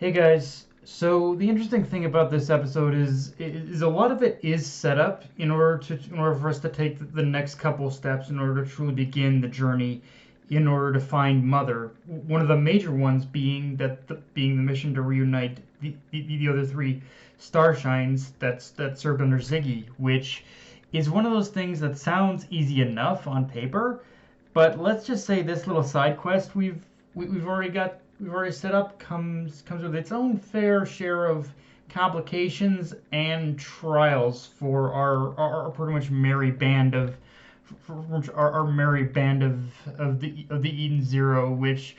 Hey guys, so the interesting thing about this episode is a lot of it is set up in order for us to take the next couple steps in order to truly begin the journey in order to find Mother. One of the major ones being the mission to reunite the other three starshines that served under Ziggy, which is one of those things that sounds easy enough on paper, but let's just say this little side quest we've already set up comes with its own fair share of complications and trials for our pretty much merry band of our merry band of the Eden Zero, which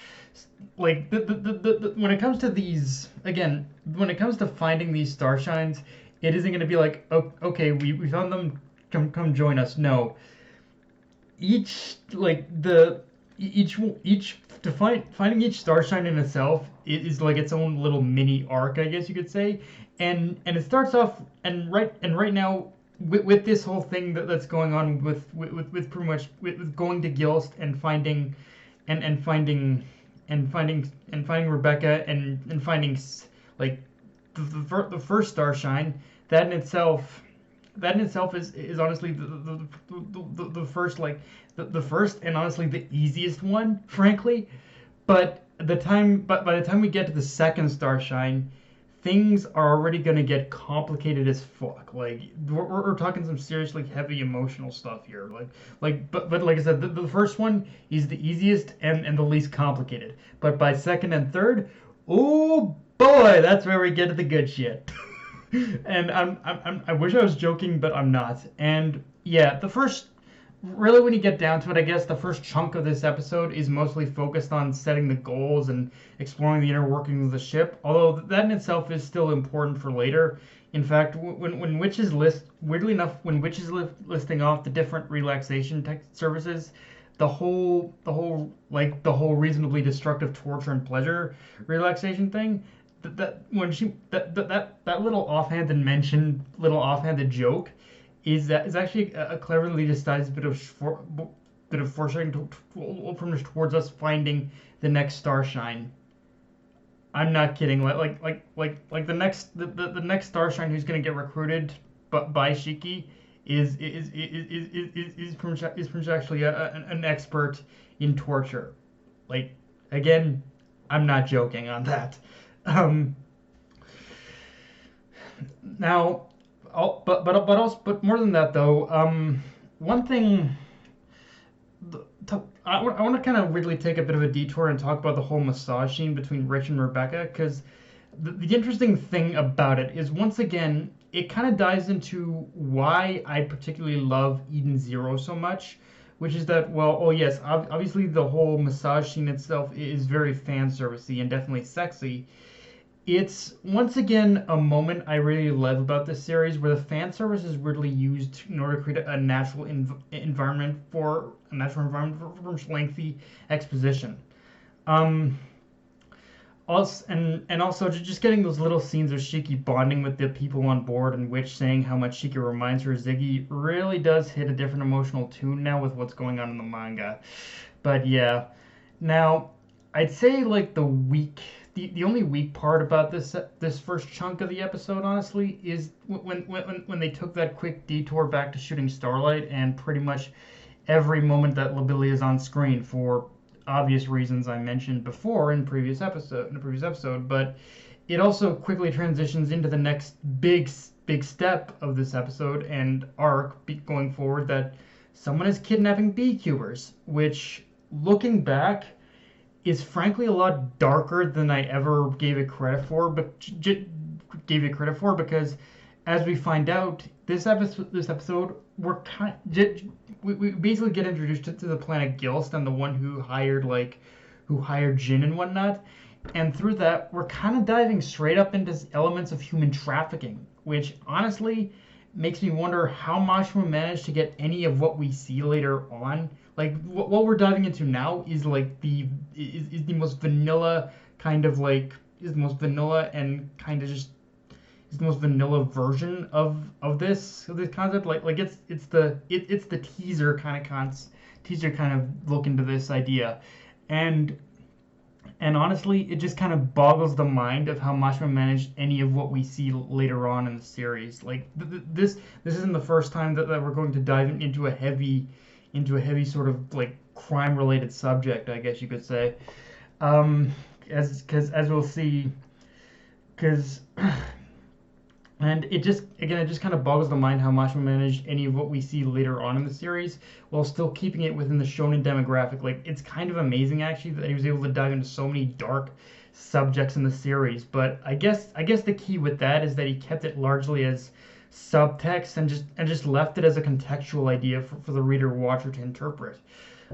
like when it comes to these again, when it comes to finding these starshines, it isn't going to be like, oh, okay, we found them, come join us. No, each like the each to finding each starshine in itself is like its own little mini arc, I guess you could say, and it starts off and right now with this whole thing that's going on with pretty much with going to Gilst and finding and finding and finding Rebecca and finding like the first starshine that in itself is honestly the first the first and honestly the easiest one, frankly. But by the time we get to the second starshine, things are already gonna get complicated as fuck. Like we're talking some seriously heavy emotional stuff here. But like I said, the first one is the easiest and the least complicated. But by second and third, oh boy, that's where we get to the good shit. And I wish I was joking, but I'm not. And yeah, the first, really, when you get down to it, I guess the first chunk of this episode is mostly focused on setting the goals and exploring the inner workings of the ship. Although that in itself is still important for later. In fact, when Witches list, weirdly enough, when Witches listing off the different relaxation tech services, the whole reasonably destructive torture and pleasure relaxation thing, that when she that little offhanded joke is actually a cleverly disguised bit of foreshadowing towards us finding the next starshine. I'm not kidding. Like the next starshine who's gonna get recruited by Shiki is pretty much actually an expert in torture. Like again, I'm not joking on that. Um, Now, but more than that though, one thing I want to kind of weirdly take a bit of a detour and talk about the whole massage scene between Rich and Rebecca, because the interesting thing about it is once again it kind of dives into why I particularly love Eden Zero so much, which is that, well, oh yes, obviously the whole massage scene itself is very fan servicey and definitely sexy. It's once again a moment I really love about this series, where the fan service is really used in order to create a natural environment for lengthy exposition. Um, Also, and also just getting those little scenes of Shiki bonding with the people on board, and Witch saying how much Shiki reminds her of Ziggy, really does hit a different emotional tune now with what's going on in the manga. But yeah, now I'd say like the only weak part about this first chunk of the episode, honestly, is when they took that quick detour back to shooting Starlight, and pretty much every moment that Lobelia is on screen for obvious reasons I mentioned before in the previous episode, but it also quickly transitions into the next big step of this episode and arc going forward, that someone is kidnapping beekeepers, which, looking back, is frankly a lot darker than I ever gave it credit for. But gave it credit for because, as we find out, this episode we basically get introduced to the planet Gilst and the one who hired Jin and whatnot, and through that we're kind of diving straight up into elements of human trafficking, which honestly makes me wonder how much we managed to get any of what we see later on. Like what we're diving into now is like is the most vanilla kind of like is the most vanilla and kind of just is the most vanilla version of this concept. Like it's the teaser kind of look into this idea, and And honestly, it just kind of boggles the mind of how Mashima managed any of what we see later on in the series. Like this isn't the first time that we're going to dive into a heavy sort of like crime related subject, I guess you could say. Um, as we'll see, because and it just kind of boggles the mind how Mashima managed any of what we see later on in the series while still keeping it within the shonen demographic. Like it's kind of amazing actually that he was able to dive into so many dark subjects in the series. But I guess the key with that is that he kept it largely as subtext and just left it as a contextual idea for the reader watcher to interpret.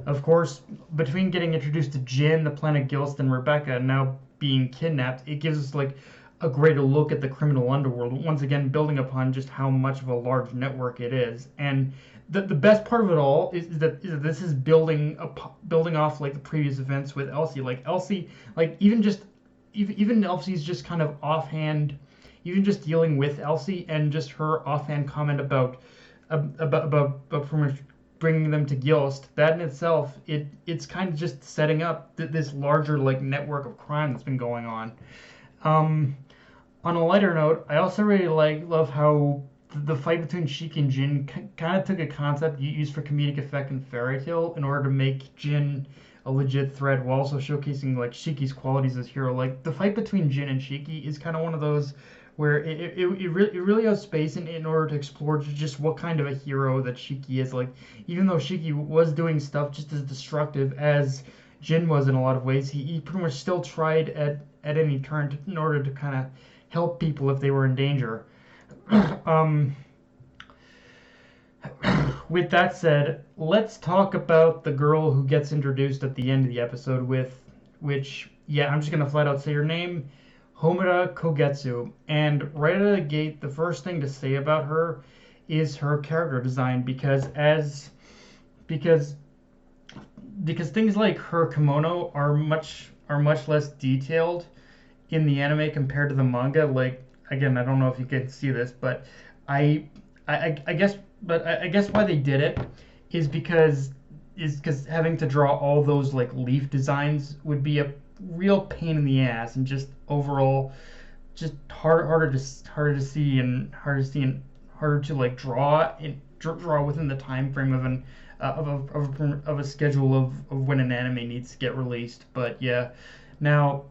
Of course, between getting introduced to Jin, the planet Gilst, and Rebecca now being kidnapped, it gives us like a greater look at the criminal underworld, once again building upon just how much of a large network it is. And the best part of it all is that this is building off like the previous events with Elsie. Like Elsie, like even Elsie's just kind of offhand, even just dealing with Elsie and just her offhand comment about pretty much bringing them to Gilst. That in itself, it's kind of just setting up this larger like network of crime that's been going on. Um, on a lighter note, I also really love how the fight between Shiki and Jin kind of took a concept used for comedic effect in Fairy Tail in order to make Jin a legit threat while also showcasing like Shiki's qualities as hero. Like the fight between Jin and Shiki is kind of one of those where it really has space in order to explore just what kind of a hero that Shiki is. Like even though Shiki was doing stuff just as destructive as Jin was in a lot of ways, he pretty much still tried at any turn in order to kind of help people if they were in danger. um, with that said, let's talk about the girl who gets introduced at the end of the episode which, yeah, I'm just going to flat out say her name, Homura Kogetsu. And right out of the gate, the first thing to say about her is her character design because because things like her kimono are much less detailed in the anime compared to the manga. Like again, I don't know if you can see this, but I I guess I guess why they did it is because having to draw all those like leaf designs would be a real pain in the ass and just overall just harder to see and harder to like draw within the time frame of an of a schedule of when an anime needs to get released. But yeah, now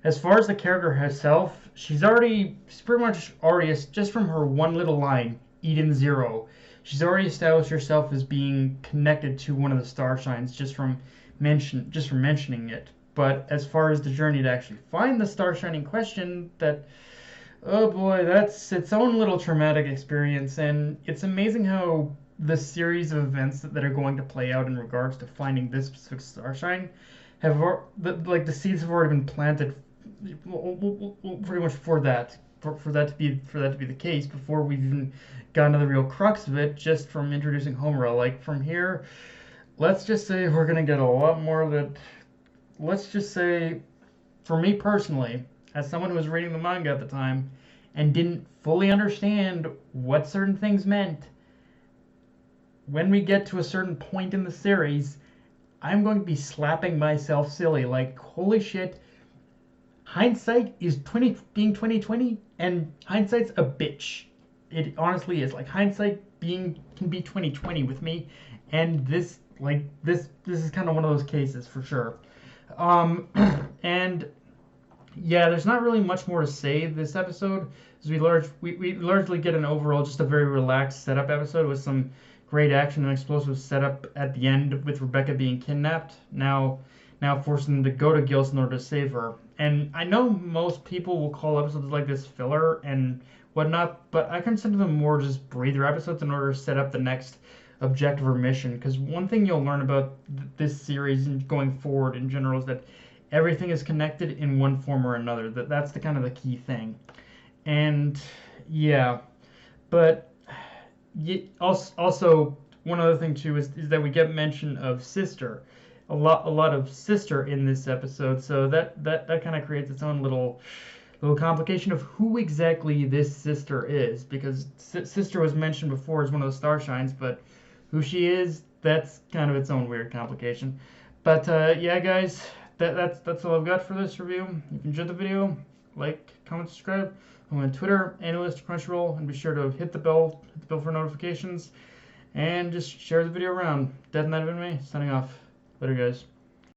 as far as the character herself, she's pretty much already just from her one little line, Eden Zero. She's already established herself as being connected to one of the star signs just from mentioning it. But as far as the journey to actually find the star shine in question, that oh boy, that's its own little traumatic experience, and it's amazing how the series of events that are going to play out in regards to finding this specific starshine like the seeds have already been planted pretty much for that to be the case before we've even gotten to the real crux of it just from introducing Homura. Like from here, let's just say we're gonna get a lot more that let's just say for me personally, as someone who was reading the manga at the time and didn't fully understand what certain things meant, when we get to a certain point in the series, I'm going to be slapping myself silly. Like, holy shit, hindsight is being 2020, and hindsight's a bitch. It honestly is. Like, hindsight can be 2020 with me, and this is kind of one of those cases for sure. And yeah, there's not really much more to say this episode, as we largely get an overall just a very relaxed setup episode with some great action and explosive setup at the end with Rebecca being kidnapped. Now forcing them to go to Gills in order to save her. And I know most people will call episodes like this filler and whatnot, but I consider them more just breather episodes in order to set up the next objective or mission. Because one thing you'll learn about this series and going forward in general is that everything is connected in one form or another. That's the kind of the key thing. And yeah, but also one other thing too is that we get mention of sister, a lot of sister in this episode. So that kind of creates its own little complication of who exactly this sister is, because sister was mentioned before as one of the star shines, but who she is, that's kind of its own weird complication. But yeah, guys, that's all I've got for this review. If you enjoyed the video, like, comment, subscribe. I'm on Twitter, Analyst, Crunchyroll, and be sure to hit the bell for notifications, and just share the video around. Death Knight of Anime, signing off. Later, guys.